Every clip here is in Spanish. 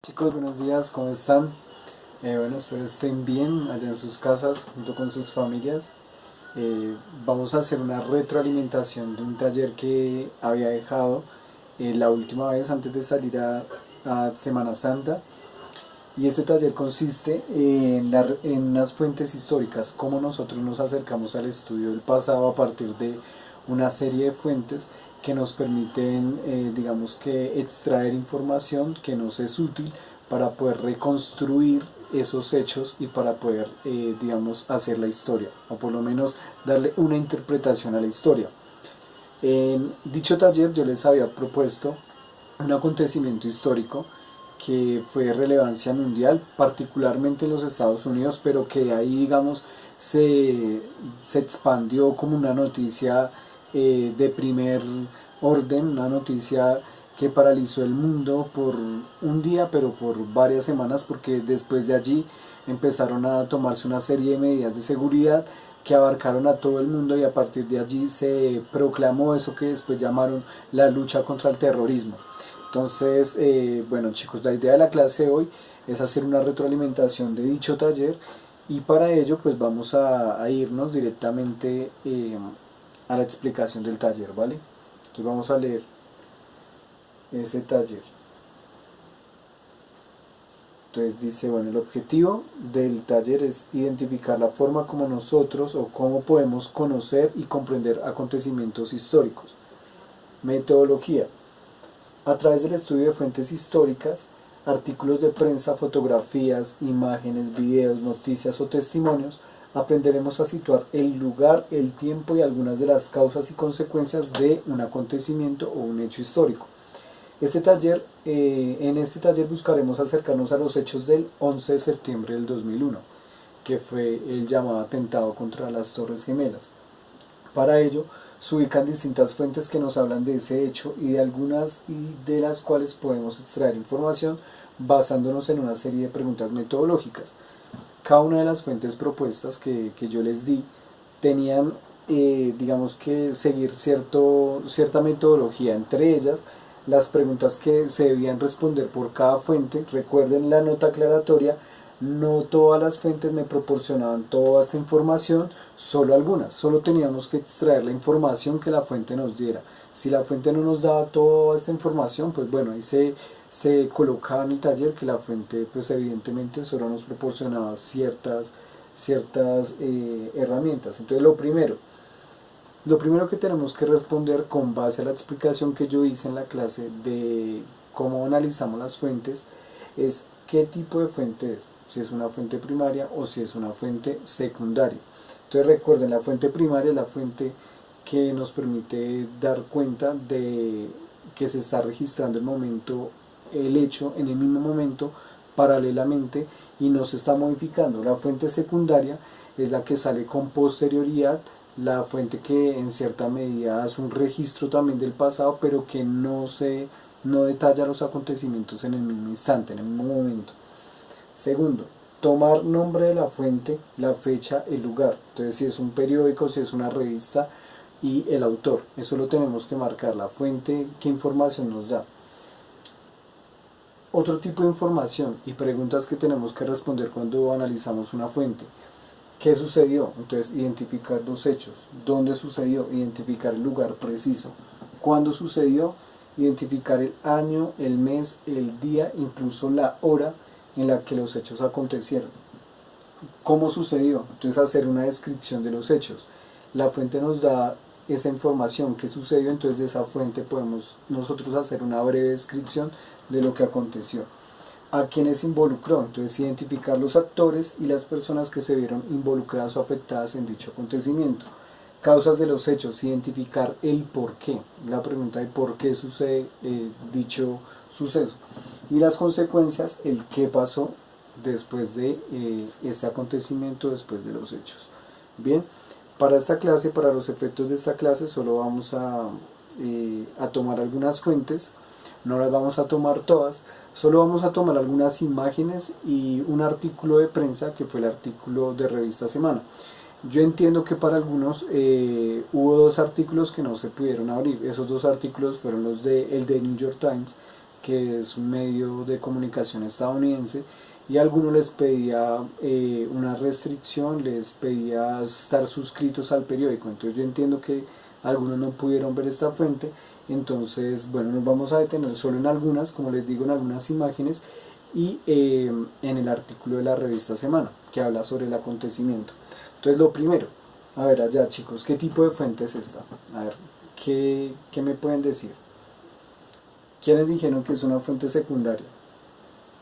Chicos, buenos días, ¿cómo están? Bueno, espero estén bien allá en sus casas junto con sus familias. Eh, Vamos a hacer una retroalimentación de un taller que había dejado la última vez antes de salir a Semana Santa. Y este taller consiste en unas fuentes históricas, cómo nosotros nos acercamos al estudio del pasado a partir de una serie de fuentes que nos permiten, digamos que, extraer información que nos es útil para poder reconstruir esos hechos y para poder, digamos, hacer la historia, o por lo menos darle una interpretación a la historia. En dicho taller yo les había propuesto un acontecimiento histórico que fue de relevancia mundial, particularmente en los Estados Unidos, pero que ahí, digamos, se expandió como una noticia de primer orden, una noticia que paralizó el mundo por un día, pero por varias semanas, porque después de allí empezaron a tomarse una serie de medidas de seguridad que abarcaron a todo el mundo y a partir de allí se proclamó eso que después llamaron la lucha contra el terrorismo. Entonces, bueno chicos, la idea de la clase de hoy es hacer una retroalimentación de dicho taller y para ello pues vamos a irnos directamente a la explicación del taller, ¿vale? Entonces vamos a leer ese taller. Entonces dice, bueno, el objetivo del taller es identificar la forma como nosotros o cómo podemos conocer y comprender acontecimientos históricos. Metodología. A través del estudio de fuentes históricas, artículos de prensa, fotografías, imágenes, videos, noticias o testimonios, aprenderemos a situar el lugar, el tiempo y algunas de las causas y consecuencias de un acontecimiento o un hecho histórico. En este taller buscaremos acercarnos a los hechos del 11 de septiembre del 2001, que fue el llamado atentado contra las Torres Gemelas. Para ello, se ubican distintas fuentes que nos hablan de ese hecho y de algunas y de las cuales podemos extraer información basándonos en una serie de preguntas metodológicas. Cada una de las fuentes propuestas que yo les di tenían, digamos que, seguir cierta metodología, entre ellas las preguntas que se debían responder por cada fuente. Recuerden la nota aclaratoria, no todas las fuentes me proporcionaban toda esta información, solo algunas, solo teníamos que extraer la información que la fuente nos diera. Si la fuente no nos daba toda esta información, pues bueno, ahí se colocaba en el taller que la fuente pues evidentemente solo nos proporcionaba ciertas herramientas. Entonces lo primero que tenemos que responder con base a la explicación que yo hice en la clase de cómo analizamos las fuentes es qué tipo de fuente es, si es una fuente primaria o si es una fuente secundaria. Entonces recuerden, la fuente primaria es la fuente que nos permite dar cuenta de que se está registrando el hecho en el mismo momento, paralelamente, y no se está modificando. La fuente secundaria es la que sale con posterioridad, la fuente que en cierta medida hace un registro también del pasado, pero que no detalla los acontecimientos en el mismo instante, en el mismo momento. Segundo, tomar nombre de la fuente, la fecha, el lugar. Entonces, si es un periódico, si es una revista, y el autor. Eso lo tenemos que marcar, la fuente, qué información nos da. Otro tipo de información y preguntas que tenemos que responder cuando analizamos una fuente. ¿Qué sucedió? Entonces, identificar los hechos. ¿Dónde sucedió? Identificar el lugar preciso. ¿Cuándo sucedió? Identificar el año, el mes, el día, incluso la hora en la que los hechos acontecieron. ¿Cómo sucedió? Entonces, hacer una descripción de los hechos. La fuente nos da esa información que sucedió, entonces de esa fuente podemos nosotros hacer una breve descripción de lo que aconteció. ¿A quienes involucró? Entonces identificar los actores y las personas que se vieron involucradas o afectadas en dicho acontecimiento. Causas de los hechos, identificar el por qué, la pregunta de por qué sucede dicho suceso. Y las consecuencias, el qué pasó después de este acontecimiento, después de los hechos. Bien, para esta clase, para los efectos de esta clase, solo vamos a tomar algunas fuentes, no las vamos a tomar todas, solo vamos a tomar algunas imágenes y un artículo de prensa que fue el artículo de Revista Semana. Yo entiendo que para algunos hubo dos artículos que no se pudieron abrir. Esos dos artículos fueron el de New York Times, que es un medio de comunicación estadounidense, y a algunos les pedía una restricción, les pedía estar suscritos al periódico. Entonces yo entiendo que algunos no pudieron ver esta fuente. Entonces, bueno, nos vamos a detener solo en algunas, como les digo, en algunas imágenes, y en el artículo de la revista Semana, que habla sobre el acontecimiento. Entonces, lo primero, a ver allá chicos, ¿qué tipo de fuente es esta? A ver, ¿qué me pueden decir? ¿Quiénes dijeron que es una fuente secundaria?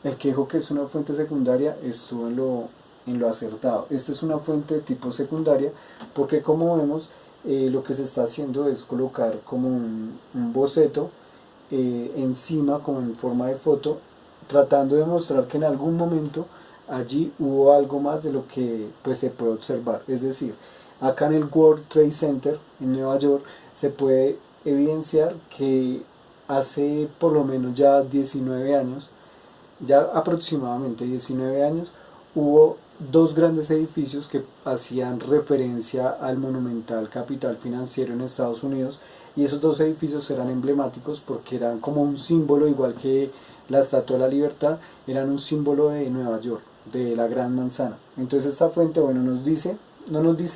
El que dijo que es una fuente secundaria estuvo en lo acertado. Esta es una fuente de tipo secundaria porque, como vemos, lo que se está haciendo es colocar como un boceto encima, como en forma de foto, tratando de mostrar que en algún momento allí hubo algo más de lo que pues se puede observar. Es decir, acá en el World Trade Center en Nueva York se puede evidenciar que hace por lo menos ya 19 años, ya aproximadamente 19 años, hubo dos grandes edificios que hacían referencia al monumental capital financiero en Estados Unidos, y esos dos edificios eran emblemáticos porque eran como un símbolo, igual que la Estatua de la Libertad, eran un símbolo de Nueva York, de la Gran Manzana. Entonces esta fuente, bueno, no nos dice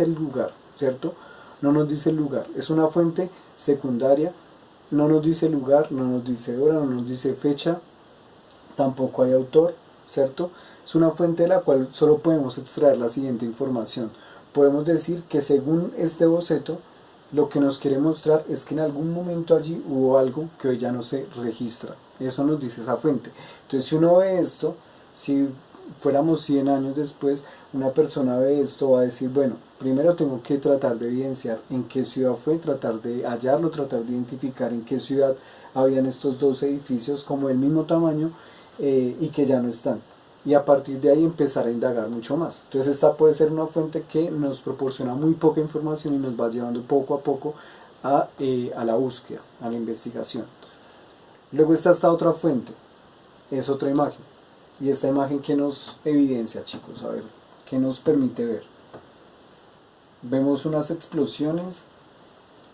el lugar, ¿cierto? No nos dice el lugar, es una fuente secundaria, no nos dice lugar, no nos dice hora, no nos dice fecha, tampoco hay autor, ¿cierto? Es una fuente de la cual solo podemos extraer la siguiente información. Podemos decir que según este boceto, lo que nos quiere mostrar es que en algún momento allí hubo algo que hoy ya no se registra. Eso nos dice esa fuente. Entonces, si uno ve esto, si fuéramos 100 años después, una persona ve esto, va a decir, bueno, primero tengo que tratar de evidenciar en qué ciudad fue, tratar de hallarlo, tratar de identificar en qué ciudad habían estos dos edificios como del mismo tamaño, y que ya no están, y a partir de ahí empezar a indagar mucho más. Entonces esta puede ser una fuente que nos proporciona muy poca información y nos va llevando poco a poco a la búsqueda, a la investigación. Luego está esta otra fuente, es otra imagen, y esta imagen que nos evidencia, chicos, a ver, ¿qué nos permite ver? Vemos unas explosiones,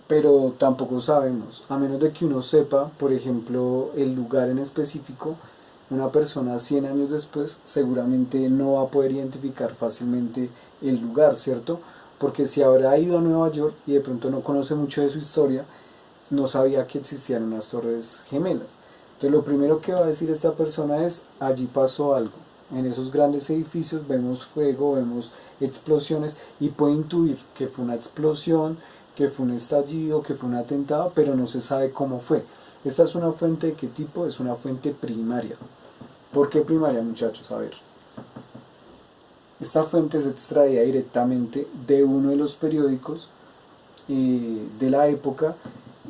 pero tampoco sabemos, a menos de que uno sepa, por ejemplo, el lugar en específico. Una persona 100 años después seguramente no va a poder identificar fácilmente el lugar, ¿cierto? Porque si habrá ido a Nueva York y de pronto no conoce mucho de su historia, no sabía que existían unas torres gemelas. Entonces lo primero que va a decir esta persona es, allí pasó algo. En esos grandes edificios vemos fuego, vemos explosiones, y puede intuir que fue una explosión, que fue un estallido, que fue un atentado, pero no se sabe cómo fue. Esta es una fuente de qué tipo, es una fuente primaria. ¿Por qué primaria, muchachos? A ver. Esta fuente es extraída directamente de uno de los periódicos de la época,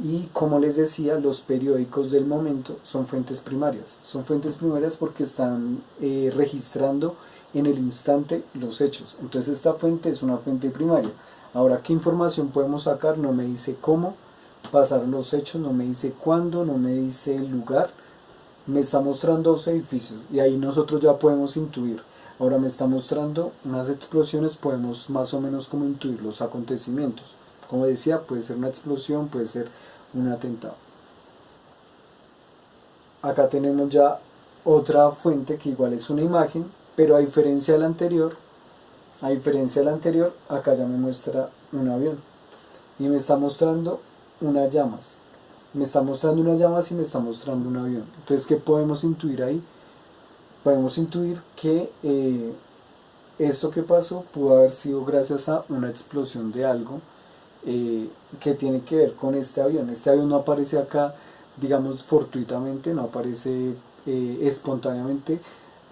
y como les decía, los periódicos del momento son fuentes primarias. Son fuentes primarias porque están registrando en el instante los hechos. Entonces esta fuente es una fuente primaria. Ahora, ¿qué información podemos sacar? No me dice cómo pasaron los hechos, no me dice cuándo, no me dice el lugar. Me está mostrando dos edificios y ahí nosotros ya podemos intuir. Ahora me está mostrando unas explosiones, podemos más o menos como intuir los acontecimientos. Como decía, puede ser una explosión, puede ser un atentado. Acá tenemos ya otra fuente que igual es una imagen, pero a diferencia de la anterior, acá ya me muestra un avión y me está mostrando unas llamas. Me está mostrando unas llamas y me está mostrando un avión. Entonces, ¿qué podemos intuir ahí? Podemos intuir que esto que pasó pudo haber sido gracias a una explosión de algo que tiene que ver con este avión. Este avión no aparece acá, digamos, fortuitamente, no aparece espontáneamente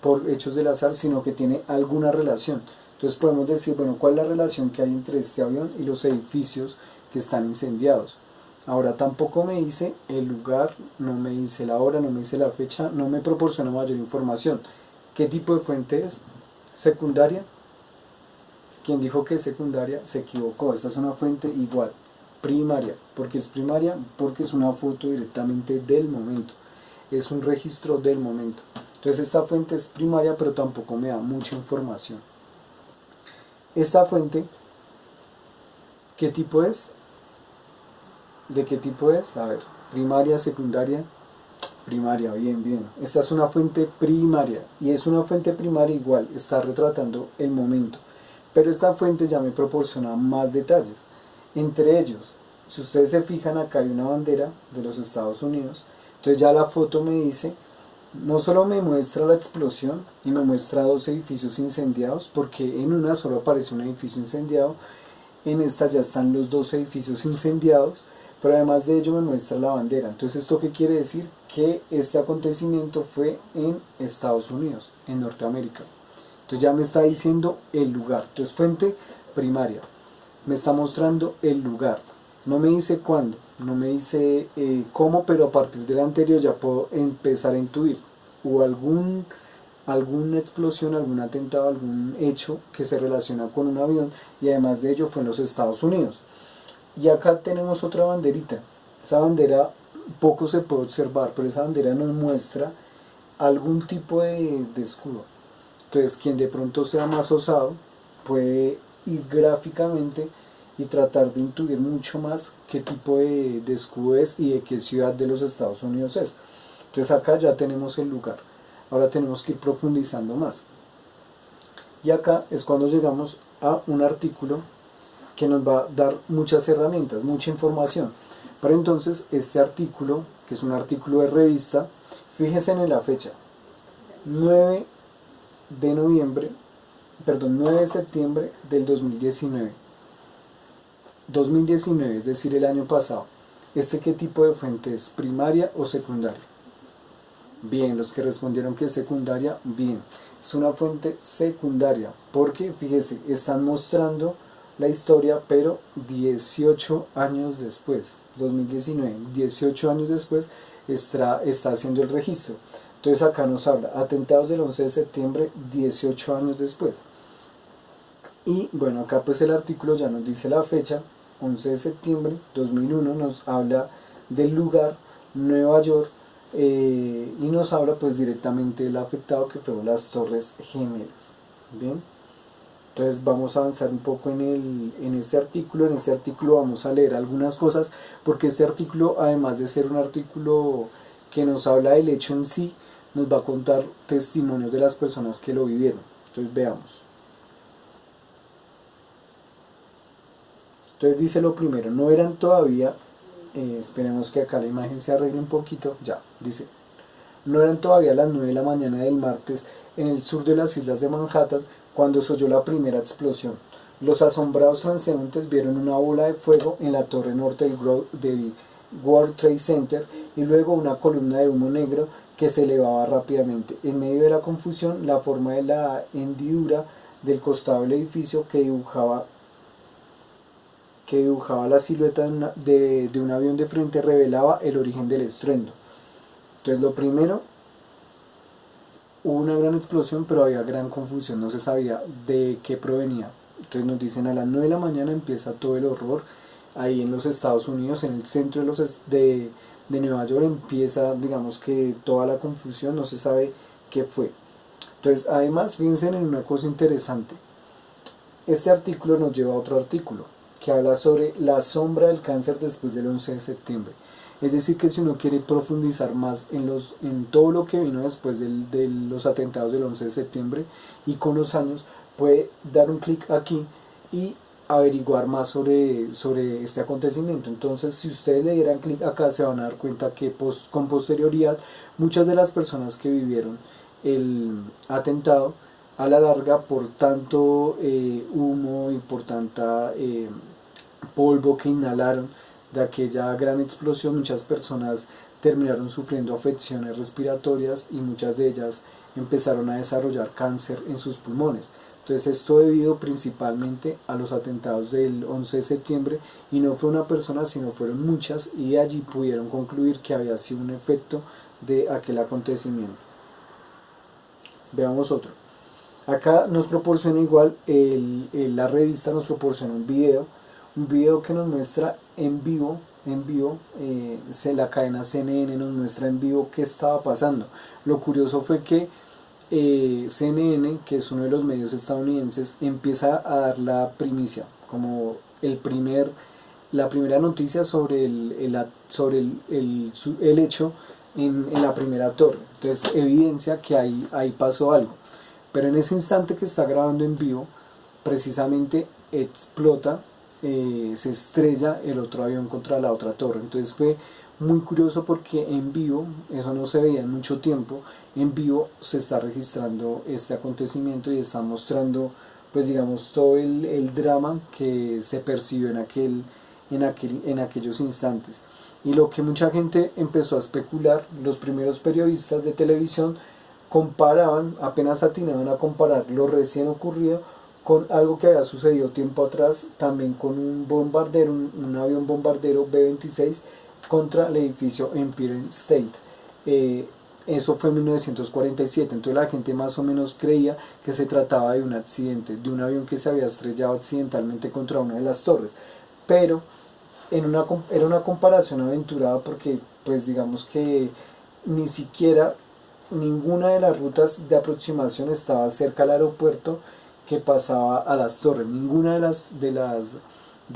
por hechos del azar, sino que tiene alguna relación. Entonces podemos decir, bueno, ¿cuál es la relación que hay entre este avión y los edificios que están incendiados? Ahora tampoco me dice el lugar, no me dice la hora, no me dice la fecha, no me proporciona mayor información. ¿Qué tipo de fuente es? ¿Secundaria? Quien dijo que es secundaria se equivocó. Esta es una fuente igual, primaria. ¿Por qué es primaria? Porque es una foto directamente del momento, es un registro del momento. Entonces esta fuente es primaria, pero tampoco me da mucha información. Esta fuente, ¿qué tipo es? ¿De qué tipo es? A ver, primaria, secundaria. Primaria, bien, bien. Esta es una fuente primaria y es una fuente primaria igual, está retratando el momento. Pero esta fuente ya me proporciona más detalles. Entre ellos, si ustedes se fijan, acá hay una bandera de los Estados Unidos. Entonces ya la foto me dice, no solo me muestra la explosión y me muestra dos edificios incendiados, porque en una solo aparece un edificio incendiado, en esta ya están los dos edificios incendiados, pero además de ello me muestra la bandera. Entonces, ¿esto qué quiere decir? Que este acontecimiento fue en Estados Unidos, en Norteamérica. Entonces ya me está diciendo el lugar. Entonces, fuente primaria me está mostrando el lugar. No me dice cuándo, no me dice cómo, pero a partir del anterior ya puedo empezar a intuir. Hubo alguna explosión, algún atentado, algún hecho que se relaciona con un avión, y además de ello fue en los Estados Unidos. Y acá tenemos otra banderita. Esa bandera poco se puede observar, pero esa bandera nos muestra algún tipo de escudo. Entonces, quien de pronto sea más osado puede ir gráficamente y tratar de intuir mucho más qué tipo de escudo es y de qué ciudad de los Estados Unidos es. Entonces acá ya tenemos el lugar. Ahora tenemos que ir profundizando más. Y acá es cuando llegamos a un artículo que nos va a dar muchas herramientas, mucha información. Pero entonces este artículo, que es un artículo de revista, fíjense en la fecha, 9 de noviembre, perdón, 9 de septiembre del 2019. 2019, es decir, el año pasado. ¿Qué tipo de fuente es? ¿Primaria o secundaria? Bien, los que respondieron que es secundaria, bien. Es una fuente secundaria, porque fíjese, están mostrando la historia, pero 18 años después, 2019, 18 años después está haciendo el registro. Entonces acá nos habla, atentados del 11 de septiembre, 18 años después. Y bueno, acá pues el artículo ya nos dice la fecha, 11 de septiembre 2001, nos habla del lugar, Nueva York, y nos habla pues directamente del afectado, que fueron las Torres Gemelas. Bien, entonces vamos a avanzar un poco en este artículo. En este artículo vamos a leer algunas cosas, porque este artículo, además de ser un artículo que nos habla del hecho en sí, nos va a contar testimonios de las personas que lo vivieron. Entonces veamos. Entonces dice lo primero, no eran todavía, esperemos que acá la imagen se arregle un poquito, ya, dice, no eran todavía las 9 de la mañana del martes en el sur de las islas de Manhattan cuando se oyó la primera explosión. Los asombrados transeúntes vieron una bola de fuego en la torre norte del World Trade Center y luego una columna de humo negro que se elevaba rápidamente. En medio de la confusión, la forma de la hendidura del costado del edificio que dibujaba la silueta de un avión de frente revelaba el origen del estruendo. Entonces lo primero, hubo una gran explosión, pero había gran confusión, no se sabía de qué provenía. Entonces nos dicen, a las 9 de la mañana empieza todo el horror ahí en los Estados Unidos, en el centro de Nueva York empieza, digamos que toda la confusión, no se sabe qué fue. Entonces además, fíjense en una cosa interesante, este artículo nos lleva a otro artículo que habla sobre la sombra del cáncer después del 11 de septiembre. Es decir, que si uno quiere profundizar más en todo lo que vino después de los atentados del 11 de septiembre y con los años, puede dar un clic aquí y averiguar más sobre este acontecimiento. Entonces, si ustedes le dieran clic acá, se van a dar cuenta que con posterioridad muchas de las personas que vivieron el atentado, a la larga, por tanto humo y por tanta polvo que inhalaron de aquella gran explosión, muchas personas terminaron sufriendo afecciones respiratorias y muchas de ellas empezaron a desarrollar cáncer en sus pulmones. Entonces esto debido principalmente a los atentados del 11 de septiembre, y no fue una persona sino fueron muchas, y de allí pudieron concluir que había sido un efecto de aquel acontecimiento. Veamos otro. Acá nos proporciona igual, la revista nos proporciona un video que nos muestra en vivo, la cadena CNN nos muestra en vivo qué estaba pasando. Lo curioso fue que CNN, que es uno de los medios estadounidenses, empieza a dar la primicia, como la primera noticia sobre el hecho en la primera torre. Entonces evidencia que ahí pasó algo. Pero en ese instante que está grabando en vivo, precisamente explota, se estrella el otro avión contra la otra torre. Entonces fue muy curioso porque en vivo, eso no se veía en mucho tiempo, en vivo se está registrando este acontecimiento y está mostrando, pues digamos, todo el drama que se percibió en aquellos instantes. Y lo que mucha gente empezó a especular, los primeros periodistas de televisión comparaban, apenas atinaban a comparar lo recién ocurrido con algo que había sucedido tiempo atrás, también con un bombardero, un avión bombardero B-26 contra el edificio Empire State. Eso fue en 1947, entonces la gente más o menos creía que se trataba de un accidente, de un avión que se había estrellado accidentalmente contra una de las torres. Pero era una comparación aventurada porque, pues digamos que ni siquiera ninguna de las rutas de aproximación estaba cerca al aeropuerto que pasaba a las torres. Ninguna de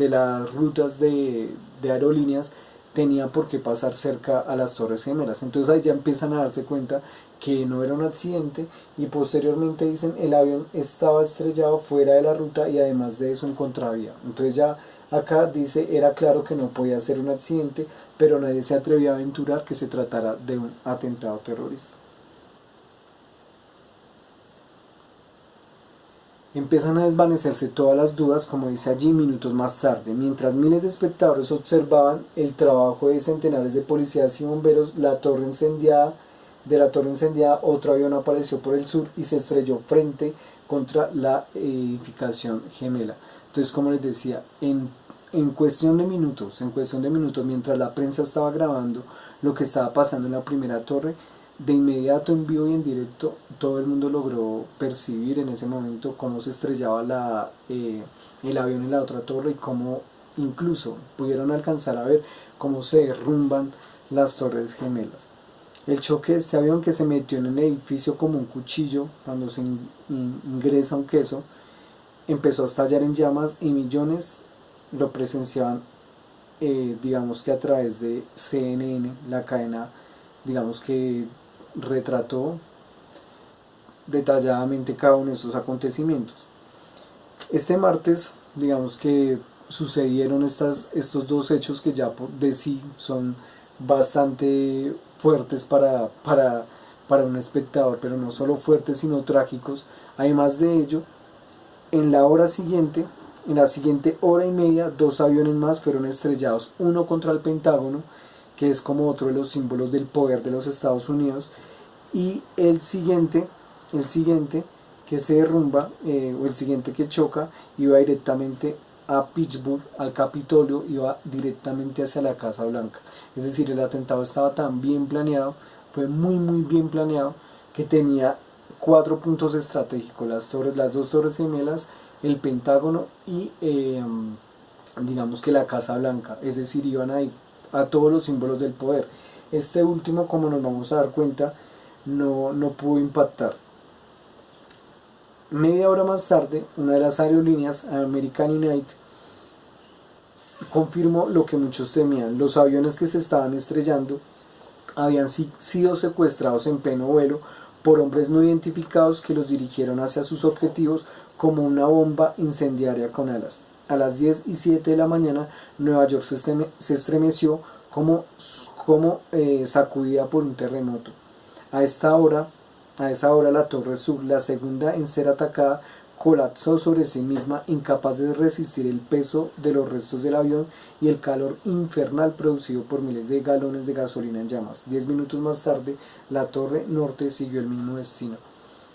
las rutas de aerolíneas tenía por qué pasar cerca a las Torres Gemelas. Entonces ahí ya empiezan a darse cuenta que no era un accidente y posteriormente dicen el avión estaba estrellado fuera de la ruta y además de eso en contravía. Entonces ya acá dice era claro que no podía ser un accidente, pero nadie se atrevía a aventurar que se tratara de un atentado terrorista. Empiezan a desvanecerse todas las dudas, como dice allí, minutos más tarde. Mientras miles de espectadores observaban el trabajo de centenares de policías y bomberos, de la torre incendiada, otro avión apareció por el sur y se estrelló frente contra la edificación gemela. Entonces, como les decía, en cuestión de minutos, mientras la prensa estaba grabando lo que estaba pasando en la primera torre, de inmediato, en vivo y en directo, todo el mundo logró percibir en ese momento cómo se estrellaba el avión en la otra torre y cómo incluso pudieron alcanzar a ver cómo se derrumban las torres gemelas. El choque de este avión, que se metió en el edificio como un cuchillo cuando se ingresa un queso, empezó a estallar en llamas y millones lo presenciaban, digamos que a través de CNN, la cadena, digamos que retrató detalladamente cada uno de estos acontecimientos. Este martes, digamos que sucedieron estos dos hechos que ya de sí son bastante fuertes para un espectador, pero no solo fuertes sino trágicos. Además de ello, en la siguiente hora y media, dos aviones más fueron estrellados, uno contra el Pentágono, que es como otro de los símbolos del poder de los Estados Unidos, y el siguiente que se derrumba, o el siguiente que choca, iba directamente a Pittsburgh, al Capitolio, iba directamente hacia la Casa Blanca. Es decir, el atentado estaba tan bien planeado, fue muy bien planeado, que tenía 4 puntos estratégicos: las dos torres gemelas, el Pentágono y digamos que la Casa Blanca. Es decir, iban a ir a todos los símbolos del poder. Este último, como nos vamos a dar cuenta, no pudo impactar. Media hora más tarde, una de las aerolíneas, American United, confirmó lo que muchos temían: los aviones que se estaban estrellando habían sido secuestrados en pleno vuelo por hombres no identificados que los dirigieron hacia sus objetivos como una bomba incendiaria con alas. A las 10:07 de la mañana, Nueva York se estremeció como sacudida por un terremoto. A esa hora, la Torre Sur, la segunda en ser atacada, colapsó sobre sí misma, incapaz de resistir el peso de los restos del avión y el calor infernal producido por miles de galones de gasolina en llamas. 10 minutos más tarde, la Torre Norte siguió el mismo destino.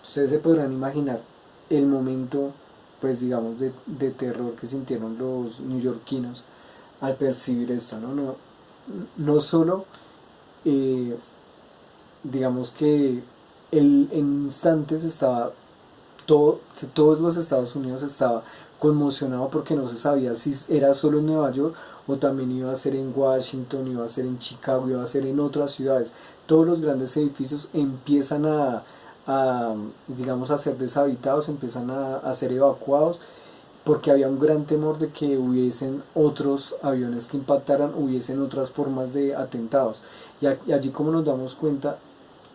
Ustedes se podrán imaginar el momento, pues digamos, de terror que sintieron los neoyorquinos al percibir esto, no solo digamos que en instantes estaba todos los Estados Unidos estaba conmocionado porque no se sabía si era solo en Nueva York o también iba a ser en Washington, iba a ser en Chicago, iba a ser en otras ciudades. Todos los grandes edificios empiezan digamos, a ser deshabitados, empiezan a ser evacuados, porque había un gran temor de que hubiesen otros aviones que impactaran, hubiesen otras formas de atentados. Y allí, como nos damos cuenta,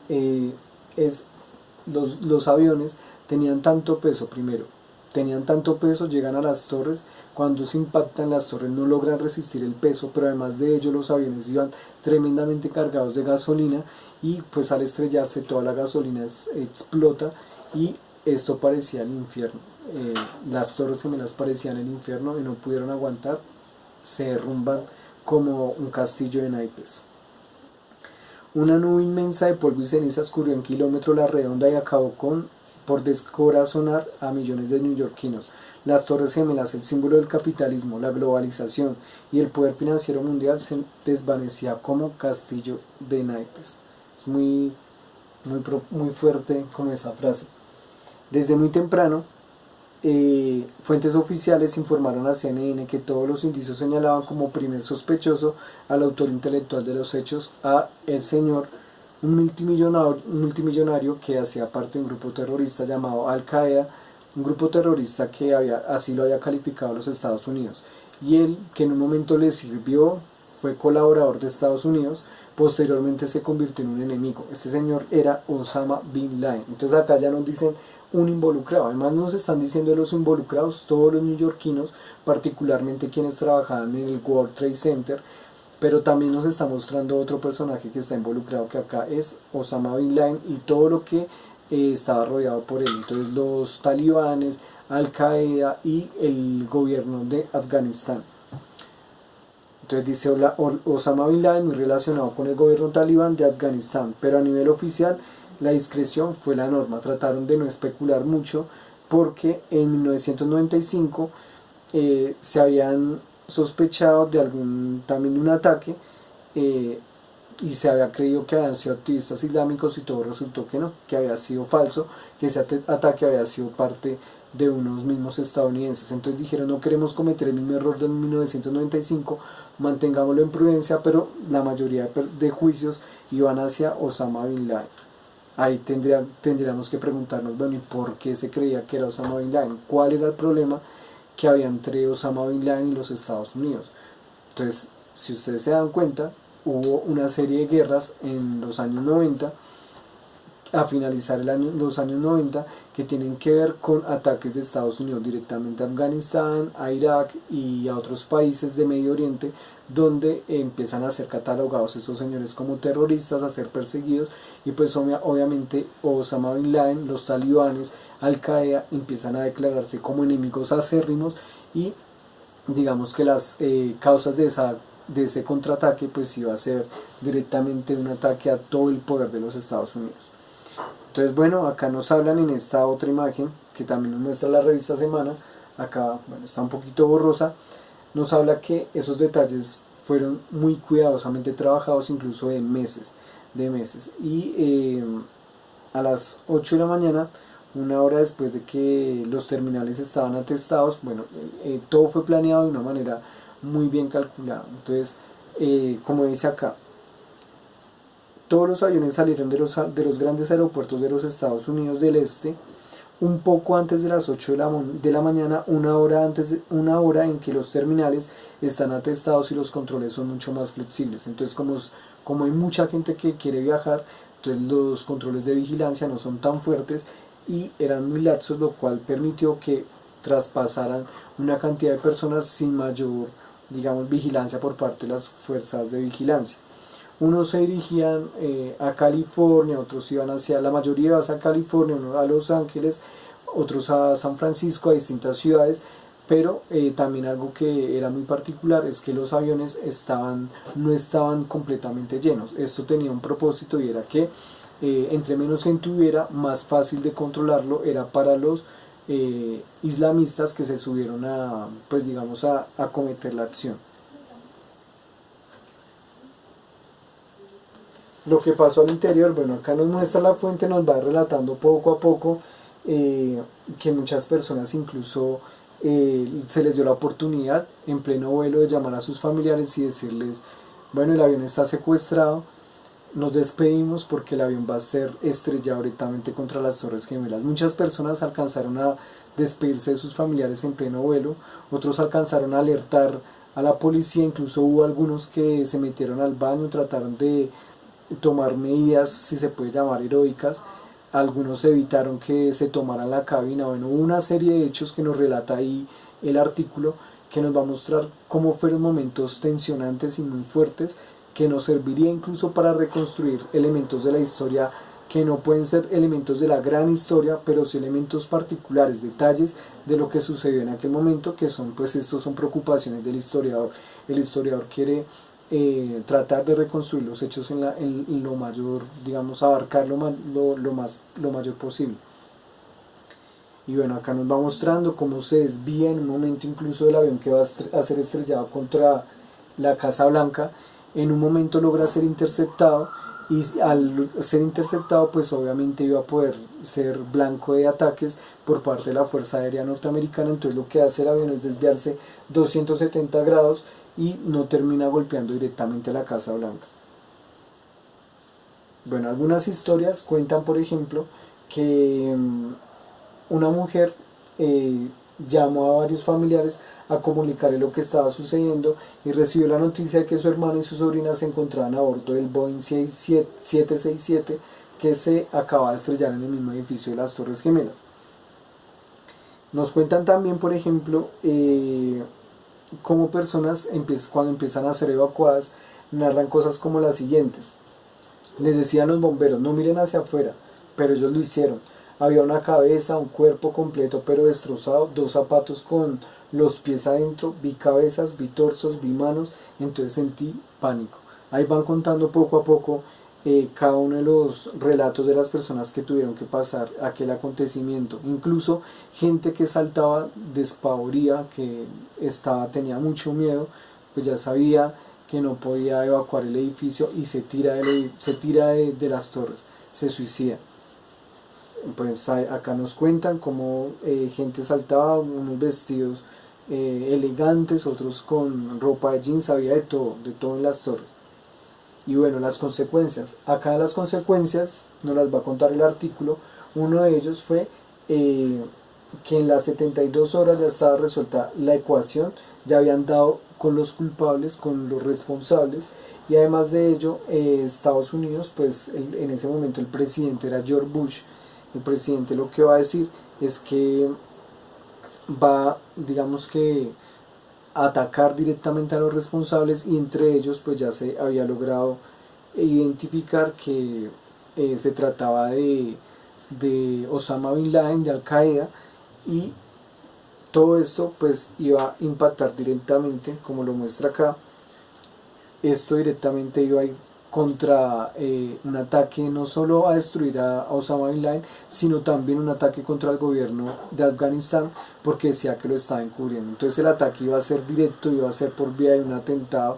eh, es los aviones tenían tanto peso, primero, tenían tanto peso, llegan a las torres, cuando se impactan las torres no logran resistir el peso, pero además de ello los aviones iban tremendamente cargados de gasolina y pues al estrellarse toda la gasolina explota y esto parecía el infierno. Las torres gemelas parecían el infierno y no pudieron aguantar, se derrumban como un castillo de naipes. Una nube inmensa de polvo y cenizas cubrió en kilómetros la redonda y acabó por descorazonar a millones de neoyorquinos. Las torres gemelas, el símbolo del capitalismo, la globalización y el poder financiero mundial, se desvanecía como castillo de naipes. Es muy fuerte como esa frase. Desde muy temprano, fuentes oficiales informaron a CNN que todos los indicios señalaban como primer sospechoso al autor intelectual de los hechos, a el señor, un multimillonario que hacía parte de un grupo terrorista llamado Al Qaeda, un grupo terrorista que así lo había calificado los Estados Unidos, y él, que en un momento le sirvió, fue colaborador de Estados Unidos, posteriormente se convirtió en un enemigo. Este señor era Osama Bin Laden. Entonces acá ya nos dicen un involucrado, además nos están diciendo de los involucrados todos los neoyorquinos, particularmente quienes trabajaban en el World Trade Center, pero también nos está mostrando otro personaje que está involucrado, que acá es Osama Bin Laden y todo lo que estaba rodeado por él. Entonces los talibanes, Al Qaeda y el gobierno de Afganistán. Entonces dice Osama Bin Laden muy relacionado con el gobierno talibán de Afganistán, pero a nivel oficial la discreción fue la norma. Trataron de no especular mucho porque en 1995 se habían sospechado de también de un ataque y se había creído que habían sido activistas islámicos y todo resultó que no, que había sido falso, que ese ataque había sido parte de unos mismos estadounidenses. Entonces dijeron, no queremos cometer el mismo error de 1995, mantengámoslo en prudencia, pero la mayoría de juicios iban hacia Osama Bin Laden. Ahí tendríamos que preguntarnos, bueno, ¿y por qué se creía que era Osama Bin Laden? ¿Cuál era el problema que había entre Osama Bin Laden y los Estados Unidos? Entonces, si ustedes se dan cuenta, hubo una serie de guerras en los años 90, a finalizar los años 90, que tienen que ver con ataques de Estados Unidos directamente a Afganistán, a Irak y a otros países de Medio Oriente, donde empiezan a ser catalogados estos señores como terroristas, a ser perseguidos, y pues obviamente Osama Bin Laden, los talibanes, Al Qaeda empiezan a declararse como enemigos acérrimos, y digamos que las causas de ese contraataque pues iba a ser directamente un ataque a todo el poder de los Estados Unidos. Entonces bueno, acá nos hablan en esta otra imagen que también nos muestra la revista Semana. Acá bueno, está un poquito borrosa, nos habla que esos detalles fueron muy cuidadosamente trabajados, incluso de meses y a las 8 de la mañana, una hora después de que los terminales estaban atestados, bueno, todo fue planeado de una manera muy bien calculada. Entonces como dice acá, todos los aviones salieron de los grandes aeropuertos de los Estados Unidos del Este un poco antes de las 8 de la mañana, una hora en que los terminales están atestados y los controles son mucho más flexibles. Entonces como hay mucha gente que quiere viajar, entonces los controles de vigilancia no son tan fuertes y eran muy laxos, lo cual permitió que traspasaran una cantidad de personas sin mayor, digamos, vigilancia por parte de las fuerzas de vigilancia. Unos se dirigían a California, otros iban la mayoría iba hacia California, unos a Los Ángeles, otros a San Francisco, a distintas ciudades, pero también algo que era muy particular es que los aviones no estaban completamente llenos. Esto tenía un propósito y era que entre menos gente hubiera, más fácil de controlarlo era para los islamistas que se subieron a cometer la acción. Lo que pasó al interior, bueno, acá nos muestra la fuente, nos va relatando poco a poco que muchas personas incluso se les dio la oportunidad en pleno vuelo de llamar a sus familiares y decirles, bueno, el avión está secuestrado, nos despedimos porque el avión va a ser estrellado directamente contra las Torres Gemelas. Muchas personas alcanzaron a despedirse de sus familiares en pleno vuelo, otros alcanzaron a alertar a la policía, incluso hubo algunos que se metieron al baño, trataron de tomar medidas, si se puede llamar heroicas, algunos evitaron que se tomara la cabina. Bueno, hubo una serie de hechos que nos relata ahí el artículo, que nos va a mostrar cómo fueron momentos tensionantes y muy fuertes, que nos serviría incluso para reconstruir elementos de la historia que no pueden ser elementos de la gran historia, pero sí elementos particulares, detalles de lo que sucedió en aquel momento, que son, pues estos son preocupaciones del historiador. El historiador quiere tratar de reconstruir los hechos en lo mayor, digamos, abarcar lo mayor posible. Y bueno, acá nos va mostrando cómo se desvía en un momento incluso del avión que va a ser estrellado contra la Casa Blanca. En un momento logra ser interceptado, y al ser interceptado pues obviamente iba a poder ser blanco de ataques por parte de la Fuerza Aérea Norteamericana. Entonces lo que hace el avión es desviarse 270 grados y no termina golpeando directamente a la Casa Blanca. Bueno, algunas historias cuentan, por ejemplo, que una mujer llamó a varios familiares a comunicarle lo que estaba sucediendo y recibió la noticia de que su hermana y su sobrina se encontraban a bordo del Boeing 767 que se acaba de estrellar en el mismo edificio de las Torres Gemelas. Nos cuentan también, por ejemplo, cómo personas cuando empiezan a ser evacuadas narran cosas como las siguientes. Les decían los bomberos: no miren hacia afuera, pero ellos lo hicieron. Había una cabeza, un cuerpo completo pero destrozado, 2 zapatos con los pies adentro, vi cabezas, vi torsos, vi manos, entonces sentí pánico. Ahí van contando poco a poco cada uno de los relatos de las personas que tuvieron que pasar aquel acontecimiento. Incluso gente que saltaba despavoría, que tenía mucho miedo, pues ya sabía que no podía evacuar el edificio y se tira de las torres, se suicida. Pues acá nos cuentan cómo gente saltaba, unos vestidos elegantes, otros con ropa de jeans, había de todo en las torres. Y bueno, las consecuencias. Acá las consecuencias nos las va a contar el artículo. Uno de ellos fue que en las 72 horas ya estaba resuelta la ecuación, ya habían dado con los culpables, con los responsables, y además de ello Estados Unidos, pues en ese momento el presidente era George Bush. El presidente lo que va a decir es que va, digamos que, a atacar directamente a los responsables, y entre ellos pues ya se había logrado identificar que se trataba de Osama Bin Laden, de Al Qaeda, y todo esto pues iba a impactar directamente, como lo muestra acá. Esto directamente iba a ir contra un ataque no solo a destruir a Osama Bin Laden, sino también un ataque contra el gobierno de Afganistán, porque decía que lo estaba encubriendo. Entonces el ataque iba a ser directo, iba a ser por vía de un atentado,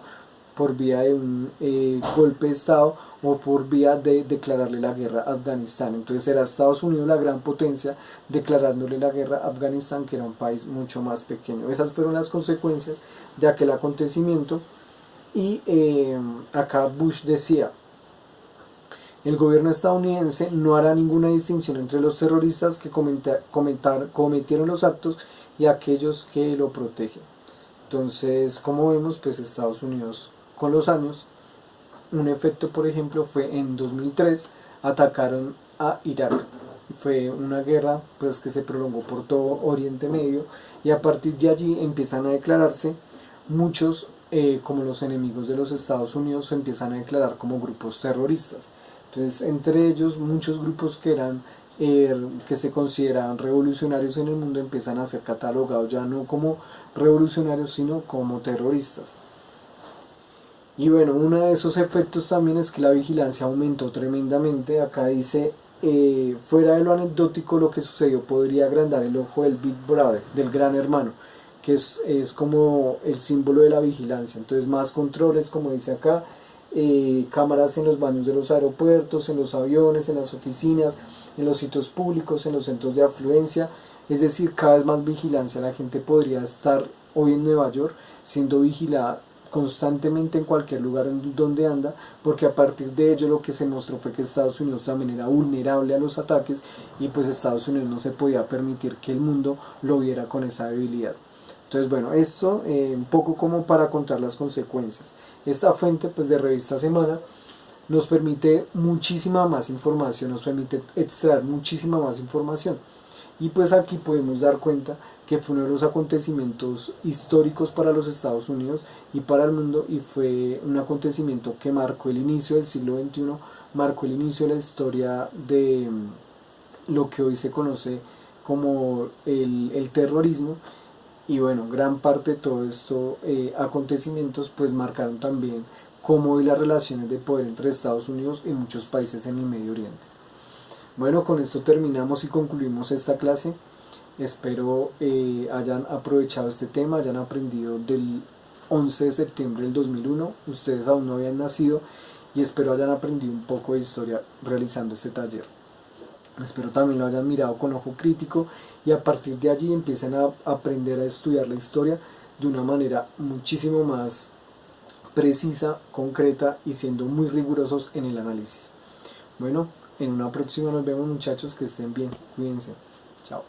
por vía de un golpe de Estado, o por vía de declararle la guerra a Afganistán. Entonces era Estados Unidos, la gran potencia, declarándole la guerra a Afganistán, que era un país mucho más pequeño. Esas fueron las consecuencias de aquel acontecimiento. Y acá Bush decía: el gobierno estadounidense no hará ninguna distinción entre los terroristas que cometieron los actos y aquellos que lo protegen. Entonces, como vemos, pues Estados Unidos con los años, un efecto por ejemplo fue en 2003, atacaron a Irak. Fue una guerra pues que se prolongó por todo Oriente Medio, y a partir de allí empiezan a declararse muchos como los enemigos de los Estados Unidos, se empiezan a declarar como grupos terroristas. Entonces, entre ellos muchos grupos que se consideraban revolucionarios en el mundo empiezan a ser catalogados ya no como revolucionarios sino como terroristas. Y bueno, uno de esos efectos también es que la vigilancia aumentó tremendamente. Acá dice: fuera de lo anecdótico, lo que sucedió podría agrandar el ojo del Big Brother, del gran hermano, que es como el símbolo de la vigilancia. Entonces, más controles, como dice acá, cámaras en los baños de los aeropuertos, en los aviones, en las oficinas, en los sitios públicos, en los centros de afluencia, es decir, cada vez más vigilancia. La gente podría estar hoy en Nueva York siendo vigilada constantemente en cualquier lugar en donde anda, porque a partir de ello lo que se mostró fue que Estados Unidos también era vulnerable a los ataques y pues Estados Unidos no se podía permitir que el mundo lo viera con esa debilidad. Entonces bueno, esto un poco como para contar las consecuencias. Esta fuente pues de Revista Semana nos permite muchísima más información, nos permite extraer muchísima más información. Y pues aquí podemos dar cuenta que fue uno de los acontecimientos históricos para los Estados Unidos y para el mundo, y fue un acontecimiento que marcó el inicio del siglo XXI, marcó el inicio de la historia de lo que hoy se conoce como el terrorismo. Y bueno, gran parte de todos estos acontecimientos pues marcaron también cómo hoy las relaciones de poder entre Estados Unidos y muchos países en el Medio Oriente. Bueno, con esto terminamos y concluimos esta clase. Espero hayan aprovechado este tema, hayan aprendido del 11 de septiembre del 2001. Ustedes aún no habían nacido y espero hayan aprendido un poco de historia realizando este taller. Espero también lo hayan mirado con ojo crítico y a partir de allí empiecen a aprender a estudiar la historia de una manera muchísimo más precisa, concreta y siendo muy rigurosos en el análisis. Bueno, en una próxima nos vemos, muchachos, que estén bien, cuídense, chao.